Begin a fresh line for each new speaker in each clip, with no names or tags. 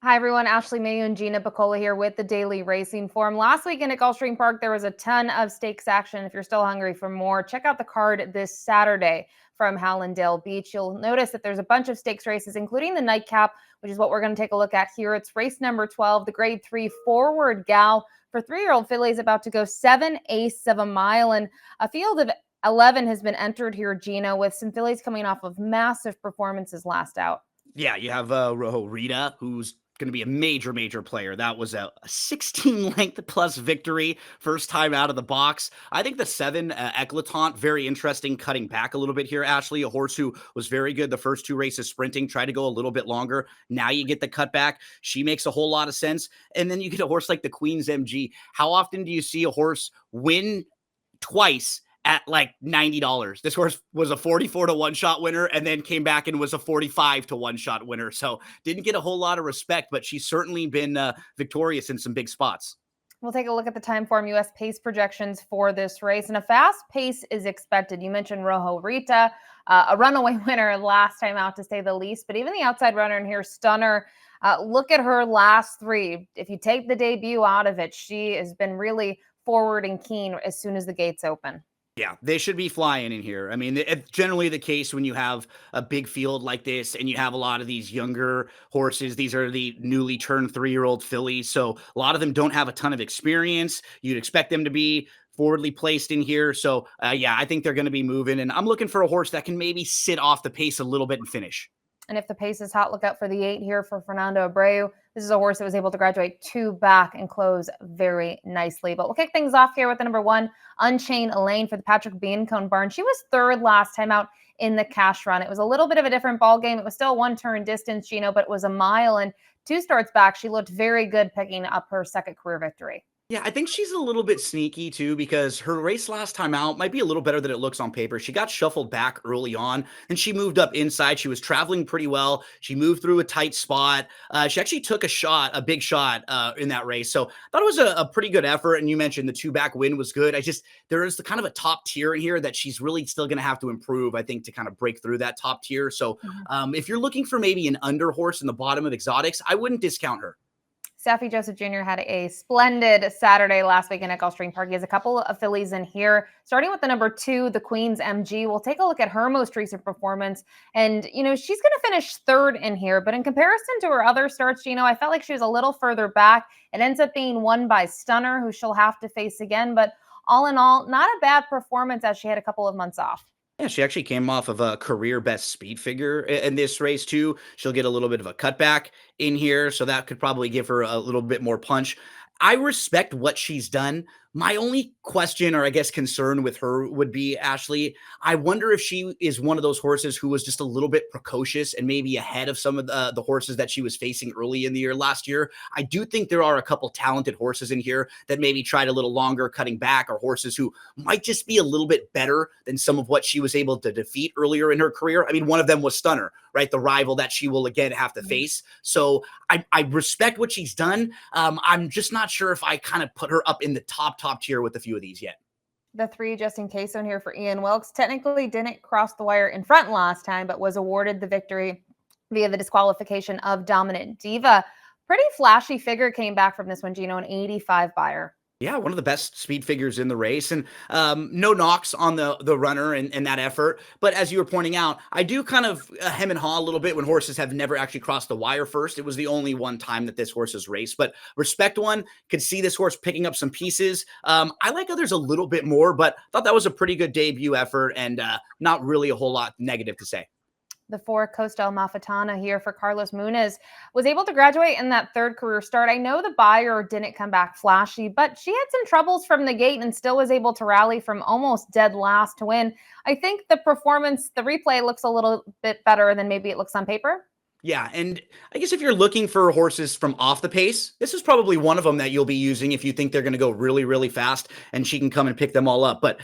Hi everyone, Ashley Mailloux and Gina Buccola here with the Daily Racing Form. Last weekend at Gulfstream Park, there was a ton of stakes action. If you're still hungry for more, check out the card this Saturday from Hallandale Beach. You'll notice that there's a bunch of stakes races, including the nightcap, which is what we're going to take a look at here. It's race number 12, the grade 3 forward gal for 3-year-old fillies, about to go 7/8 of a mile. And a field of 11 has been entered here, Gino, with some fillies coming off of massive performances last out.
Yeah, you have Rojo Rita, who's going to be a major player. That was a 16 length plus victory, first time out of the box. I think the 7 Eclatant, very interesting, cutting back a little bit here, Ashley. A horse who was very good the first 2 races sprinting, tried to go a little bit longer. Now you get the cutback. She makes a whole lot of sense. And then you get a horse like the Queen's MG. How often do you see a horse win twice at like $90? This horse was a 44 to 1-shot winner and then came back and was a 45 to 1-shot winner. So didn't get a whole lot of respect, but she's certainly been victorious in some big spots.
We'll take a look at the Timeform US pace projections for this race, and a fast pace is expected. You mentioned Rojo Rita, a runaway winner last time out, to say the least, but even the outside runner in here, Stunner, look at her last 3. If you take the debut out of it, she has been really forward and keen as soon as the gates open.
Yeah, they should be flying in here. I mean, it's generally the case when you have a big field like this and you have a lot of these younger horses. These are the newly turned 3-year-old fillies. So a lot of them don't have a ton of experience. You'd expect them to be forwardly placed in here. So yeah, I think they're going to be moving. And I'm looking for a horse that can maybe sit off the pace a little bit and finish.
And if the pace is hot, look out for the 8 here for Fernando Abreu. This is a horse that was able to graduate 2 back and close very nicely. But we'll kick things off here with the number 1, Unchained Elaine, for the Patrick Beancone barn. She was 3rd last time out in the cash run. It was a little bit of a different ball game. It was still 1-turn distance, Gino, but it was a mile, and 2 starts back, she looked very good, picking up her 2nd career victory.
Yeah, I think she's a little bit sneaky too, because her race last time out might be a little better than it looks on paper. She got shuffled back early on and she moved up inside. She was traveling pretty well. She moved through a tight spot. She actually took a big shot in that race. So I thought it was a pretty good effort. And you mentioned the 2-back win was good. There is the kind of a top tier in here that she's really still going to have to improve, I think, to kind of break through that top tier. So if you're looking for maybe an under horse in the bottom of exotics, I wouldn't discount her.
Saffie Joseph Jr. had a splendid Saturday last weekend at Gulfstream Park. He has a couple of fillies in here, starting with the number 2, the Queen's MG. We'll take a look at her most recent performance. And, you know, she's going to finish 3rd in here. But in comparison to her other starts, you know, I felt like she was a little further back. It ends up being won by Stunner, who she'll have to face again. But all in all, not a bad performance, as she had a couple of months off.
Yeah, she actually came off of a career best speed figure in this race too. She'll get a little bit of a cutback in here, so that could probably give her a little bit more punch. I respect what she's done. My only question, or I guess concern with her, would be, Ashley, I wonder if she is one of those horses who was just a little bit precocious and maybe ahead of some of the horses that she was facing early in the year last year. I do think there are a couple talented horses in here that maybe tried a little longer cutting back, or horses who might just be a little bit better than some of what she was able to defeat earlier in her career. I mean, one of them was Stunner, right? The rival that she will again have to face. So I respect what she's done. I'm just not sure if I kind of put her up in the top tier with a few of these yet.
The 3, just in case on here for Ian Wilkes, technically didn't cross the wire in front last time, but was awarded the victory via the disqualification of Dominant Diva. Pretty flashy figure came back from this one, Gino, an 85 buyer.
Yeah, one of the best speed figures in the race, and no knocks on the runner and that effort. But as you were pointing out, I do kind of hem and haw a little bit when horses have never actually crossed the wire first. It was the only one time that this horse has raced, but respect one. Could see this horse picking up some pieces. I like others a little bit more, but thought that was a pretty good debut effort, and not really a whole lot negative to say.
The 4, Costa Amalfitana here for Carlos Muniz, was able to graduate in that 3rd career start. I know the buyer didn't come back flashy, but she had some troubles from the gate and still was able to rally from almost dead last to win. I think the performance, the replay, looks a little bit better than maybe it looks on paper.
Yeah, and I guess if you're looking for horses from off the pace, this is probably one of them that you'll be using if you think they're going to go really fast and she can come and pick them all up. But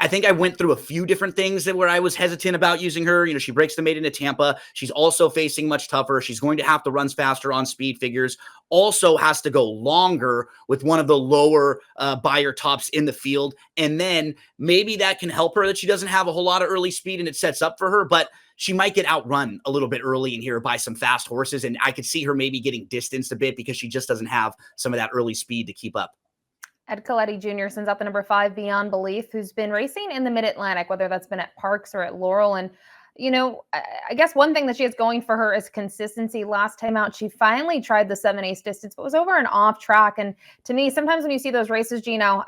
I think I went through a few different things where I was hesitant about using her. You know, she breaks the maiden at Tampa. She's also facing much tougher. She's going to have to run faster on speed figures. Also has to go longer with one of the lower buyer tops in the field. And then maybe that can help her that she doesn't have a whole lot of early speed and it sets up for her. But she might get outrun a little bit early in here by some fast horses. And I could see her maybe getting distanced a bit because she just doesn't have some of that early speed to keep up.
Ed Coletti Jr. sends out the number 5 Beyond Belief, who's been racing in the Mid-Atlantic, whether that's been at Parks or at Laurel. And, I guess one thing that she has going for her is consistency. Last time out, she finally tried the 7/8 distance, but was over and off track. And to me, sometimes when you see those races, Gino,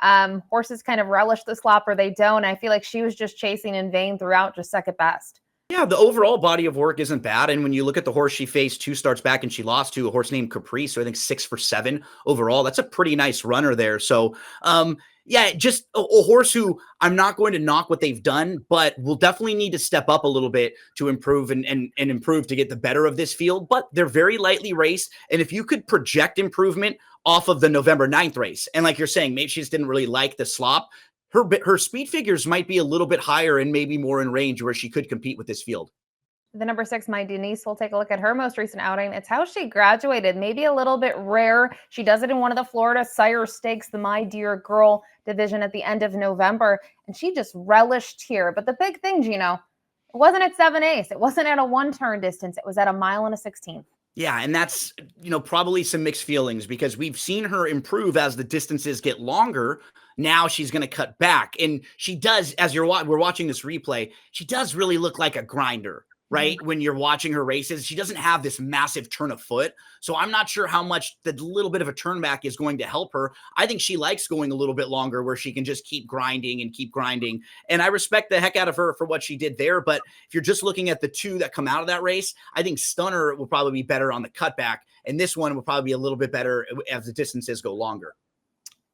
horses kind of relish the slop or they don't. I feel like she was just chasing in vain throughout, just second best.
Yeah, the overall body of work isn't bad. And when you look at the horse she faced 2 starts back and she lost to a horse named Caprice, so I think 6 for 7 overall. That's a pretty nice runner there. So, yeah, just a horse who I'm not going to knock what they've done, but will definitely need to step up a little bit to improve and improve to get the better of this field. But they're very lightly raced. And if you could project improvement off of the November 9th race, and like you're saying, maybe she just didn't really like the slop, her speed figures might be a little bit higher and maybe more in range where she could compete with this field.
The number 6, My Denise, we'll take a look at her most recent outing. It's how she graduated, maybe a little bit rare. She does it in one of the Florida Sire Stakes, the My Dear Girl division at the end of November, and she just relished here. But the big thing, Gino, it wasn't at 7/8. It wasn't at a one-turn distance. It was at a 1.16 miles.
Yeah, and that's, probably some mixed feelings because we've seen her improve as the distances get longer. Now she's going to cut back. And she does, as we're watching this replay, she does really look like a grinder, right? When you're watching her races, she doesn't have this massive turn of foot. So I'm not sure how much the little bit of a turn back is going to help her. I think she likes going a little bit longer where she can just keep grinding and keep grinding. And I respect the heck out of her for what she did there. But if you're just looking at the 2 that come out of that race, I think Stunner will probably be better on the cutback. And this one will probably be a little bit better as the distances go longer.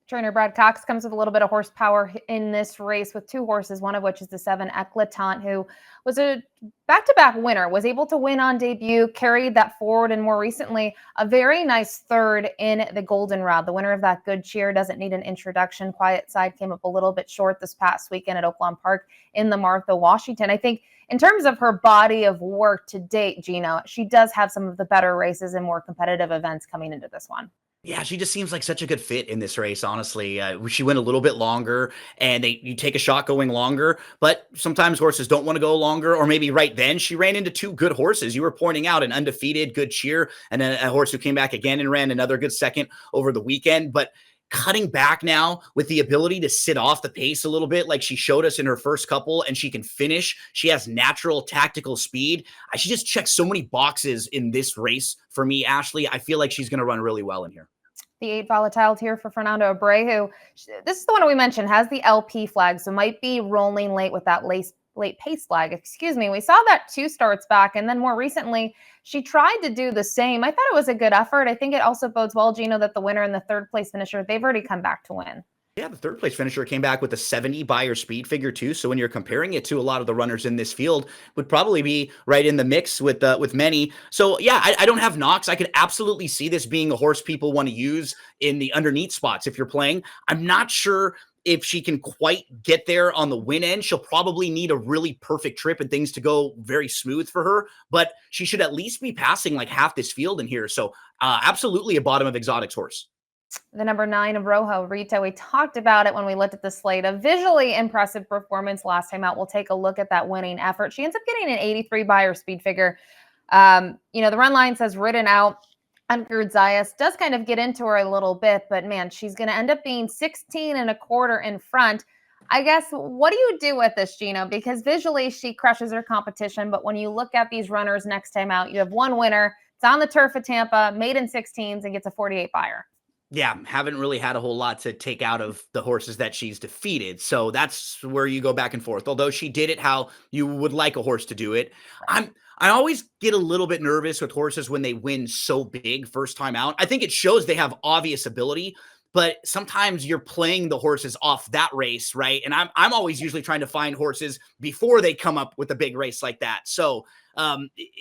Trainer Brad Cox comes with a little bit of horsepower in this race with 2 horses, one of which is the 7 Eclatant, who was a back-to-back winner, was able to win on debut, carried that forward, and more recently, a very nice third in the Goldenrod. The winner of that Good Cheer doesn't need an introduction. Quiet Side came up a little bit short this past weekend at Oaklawn Park in the Martha Washington. I think in terms of her body of work to date, Gino, she does have some of the better races and more competitive events coming into this one.
Yeah, she just seems like such a good fit in this race, honestly. She went a little bit longer, and you take a shot going longer, but sometimes horses don't want to go longer, or maybe right then she ran into 2 good horses. You were pointing out an undefeated Good Cheer, and then a horse who came back again and ran another good second over the weekend. But cutting back now with the ability to sit off the pace a little bit, like she showed us in her first couple, and she can finish. She has natural tactical speed. She just checks so many boxes in this race for me, Ashley. I feel like she's going to run really well in here.
The 8 Volatile here for Fernando Abreu. This is the one we mentioned, has the LP flag, so might be rolling late with that late pace flag. Excuse me. We saw that 2 starts back, and then more recently, she tried to do the same. I thought it was a good effort. I think it also bodes well, Gino, that the winner and the 3rd place finisher, they've already come back to win.
Yeah, the 3rd place finisher came back with a 70 Beyer speed figure too. So when you're comparing it to a lot of the runners in this field, would probably be right in the mix with many. So yeah, I don't have knocks. I could absolutely see this being a horse people want to use in the underneath spots if you're playing. I'm not sure if she can quite get there on the win end. She'll probably need a really perfect trip and things to go very smooth for her, but she should at least be passing like half this field in here. So absolutely a bottom of exotics horse.
The number 9 of Rojo Rita. We talked about it when we looked at the slate. A visually impressive performance last time out. We'll take a look at that winning effort. She ends up getting an 83 Beyer speed figure. The run line says ridden out. Ungeared Zayas does kind of get into her a little bit, but man, she's going to end up being 16.25 in front. I guess, what do you do with this, Gino? Because visually she crushes her competition, but when you look at these runners next time out, you have one winner. It's on the turf of Tampa, maiden 16s, and gets a 48 Beyer.
Yeah, haven't really had a whole lot to take out of the horses that she's defeated. So that's where you go back and forth. Although she did it how you would like a horse to do it. I always get a little bit nervous with horses when they win so big first time out. I think it shows they have obvious ability, but sometimes you're playing the horses off that race, right? And I'm always usually trying to find horses before they come up with a big race like that. So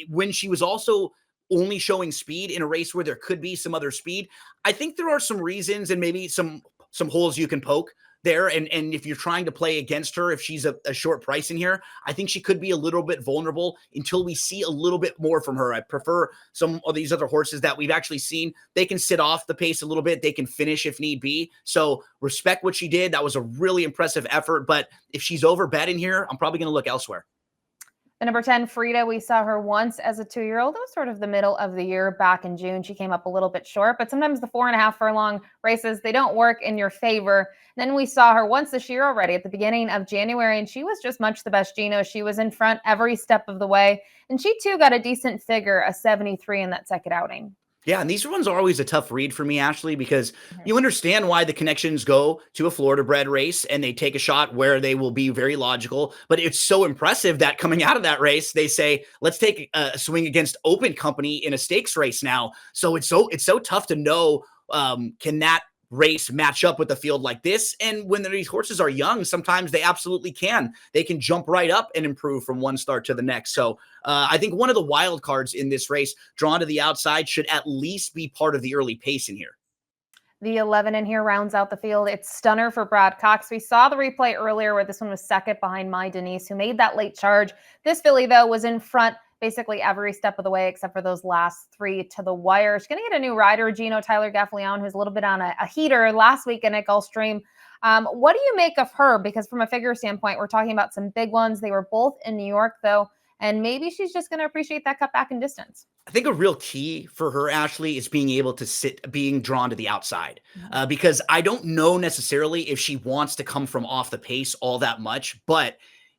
when she was also only showing speed in a race where there could be some other speed, I think there are some reasons and maybe some holes you can poke there. And if you're trying to play against her, if she's a short price in here, I think she could be a little bit vulnerable until we see a little bit more from her. I prefer some of these other horses that we've actually seen. They can sit off the pace a little bit. They can finish if need be. So respect what she did. That was a really impressive effort. But if she's overbet in here, I'm probably going to look elsewhere.
The number 10, Frida, we saw her once as a 2-year-old. It was sort of the middle of the year back in June. She came up a little bit short, but sometimes the 4.5 furlong races, they don't work in your favor. Then we saw her once this year already at the beginning of January, and she was just much the best Gino. She was in front every step of the way, and she too got a decent figure, a 73 in that second outing.
Yeah, and these ones are always a tough read for me, Ashley, because
Mhm.
you understand why the connections go to a Florida bred race and they take a shot where they will be very logical. But it's so impressive that coming out of that race, they say, let's take a swing against Open Company in a stakes race now. So it's so tough to know, can that race match up with a field like this? And when these horses are young, sometimes they absolutely can. They can jump right up and improve from one start to the next. So I think one of the wild cards in this race, drawn to the outside, should at least be part of the early pace in here.
The 11 in here rounds out the field. It's Stunner for Brad Cox. We saw the replay earlier where this one was second behind My Denise, who made that late charge. This filly, though, was in front basically every step of the way except for those last 3 to the wire. She's going to get a new rider, Gino Tyler Gaffleon, who's a little bit on a heater last weekend at Gulfstream. What do you make of her? Because from a figure standpoint, we're talking about some big ones. They were both in New York, though, and maybe she's just going to appreciate that cut back in distance.
I think a real key for her, Ashley, is being able to being drawn to the outside, because I don't know necessarily if she wants to come from off the pace all that much. But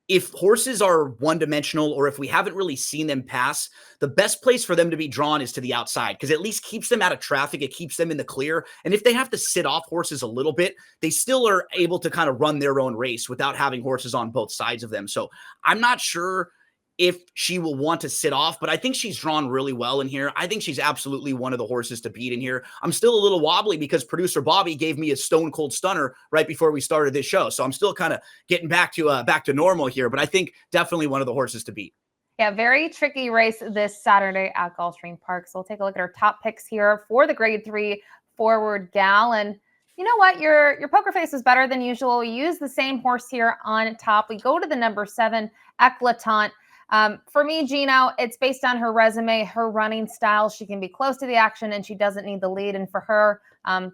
if horses are one dimensional, or if we haven't really seen them pass, the best place for them to be drawn is to the outside, because at least keeps them out of traffic. It keeps them in the clear. And if they have to sit off horses a little bit, they still are able to kind of run their own race without having horses on both sides of them. So I'm not sure if she will want to sit off, but I think she's drawn really well in here. I think she's absolutely one of the horses to beat in here. I'm still a little wobbly because producer Bobby gave me a stone cold stunner right before we started this show. So I'm still kind of getting back to normal here, but I think definitely one of the horses to beat.
Yeah, very tricky race this Saturday at Gulfstream Park. So we'll take a look at our top picks here for the Grade 3 Forward Gal. And you know what? Your poker face is better than usual. We use the same horse here on top. We go to the number 7, Eclatant. For me, Gino, it's based on her resume, her running style. She can be close to the action and she doesn't need the lead. And for her,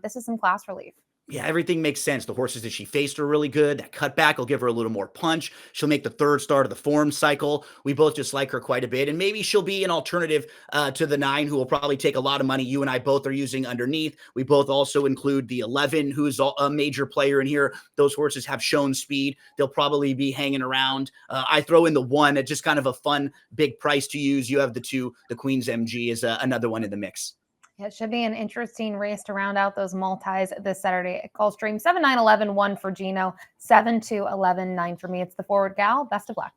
this is some class relief.
Yeah, everything makes sense. The horses that she faced are really good. That cutback will give her a little more punch. She'll make the third start of the form cycle. We both just like her quite a bit. And maybe she'll be an alternative to the 9, who will probably take a lot of money. You and I both are using underneath. We both also include the 11, who's a major player in here. Those horses have shown speed. They'll probably be hanging around. I throw in the 1 at just kind of a fun, big price to use. You have the 2. The Queen's MG is another one in the mix.
Yeah, it should be an interesting race to round out those multis this Saturday at Gulfstream. 7, 9, 11, 1 for Gino, 7, 2, 11, 9 for me. It's the Forward Gal. Best of luck.